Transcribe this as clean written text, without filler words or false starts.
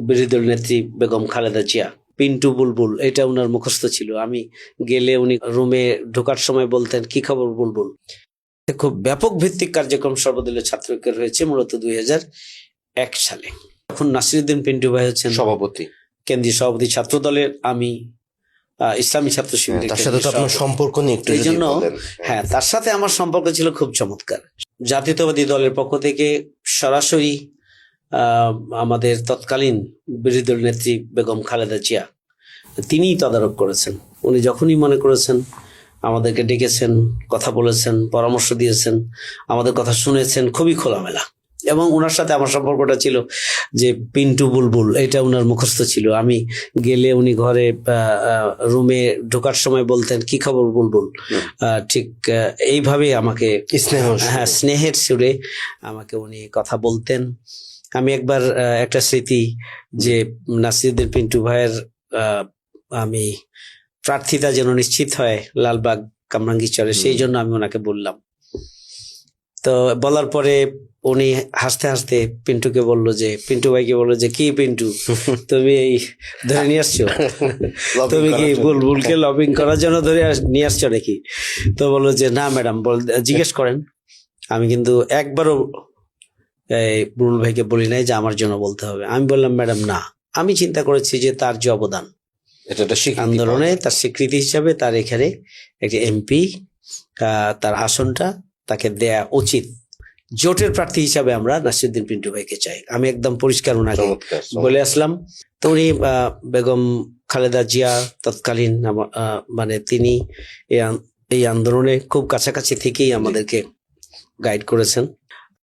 বিরোধী দল নেত্রী বেগম খালেদা জিয়া। পিন্টু বুলবুল এটা ওনার মুখস্থ ছিল। আমি গেলে উনি রুমে ঢোকার সময় বলতেন কি খবর বুলবুল। খুব ব্যাপক ভিত্তিক কার্যক্রম সর্বদলীয় ছাত্র ঐক্যের হয়েছে মূলত 2001 সালে। এখন নাসিরউদ্দিন পিন্টু ভাই হচ্ছেন সভাপতি, কেন্দ্রীয় সভাপতি ছাত্র দলের, আমি ইসলামী ছাত্র শিবিরের। তার সাথে তো আপনার সম্পর্ক নিয়ে একটু এই যদি জন্য বলেন। হ্যাঁ, তার সাথে আমার সম্পর্ক ছিল খুব চমৎকার। জাতীয়তাবাদী দলের পক্ষ থেকে সরাসরি আমাদের তৎকালীন বিরোধী দল নেত্রী বেগম খালেদা জিয়া তিনিই তদারক করেছেন। উনি যখনই মনে করেছেন আমাদেরকে ডেকেছেন, কথা বলেছেন, পরামর্শ দিয়েছেন, আমাদের কথা শুনেছেন খুবই খোলামেলা। এবং ওনার সাথে আমার সম্পর্কটা ছিল যে পিন্টু বুলবুল এটা ওনার মুখস্থ ছিল। আমি গেলে উনি ঘরে রুমে ঢোকার সময় বলতেন কি খবর বুলবুল। ঠিক এইভাবে আমাকে স্নেহের সুরে আমাকে উনি কথা বলতেন। আমি একবার একটা স্মৃতি যে নাসিরউদ্দিন পিন্টু ভাইয়ের আমি প্রার্থিতা যেন নিশ্চিত হয় লালবাগ কামরাঙ্গীরচরে, সেই জন্য আমি ওনাকে বললাম। তো বলার পরে উনি হাসতে হাসতে পিন্টুকে বললো যে, পিন্টু ভাইকে বললো যে কি পিন্টু তুমি এই ধরে নিয়ে আসছো, তুমি কি বুলবুলকে লবিং করার জন্য ধরে নিয়ে আসছো নাকি? তো বললো যে না ম্যাডাম, জিজ্ঞেস করেন। আমি কিন্তু একবারও বুলবুল ভাইকে বলি নাই যে আমার জন্য বলতে হবে। আমি বললাম ম্যাডাম না, আমি চিন্তা করেছি যে তার যে অবদান আন্দোলনে, তার স্বীকৃতি হিসাবে তার এখানে একটি এমপি তার আসনটা তাকে দেয়া উচিত। জোটের প্রার্থী হিসাবে আমরা নাসিরউদ্দিন পিন্টু ভাইকে চাই। আমি একদম পরিষ্কার ওনাকে বলে আসলাম। তো উনি বেগম খালেদা জিয়া তৎকালীন মানে তিনি এই আন্দোলনে খুব কাছাকাছি থেকেই আমাদেরকে গাইড করেছেন।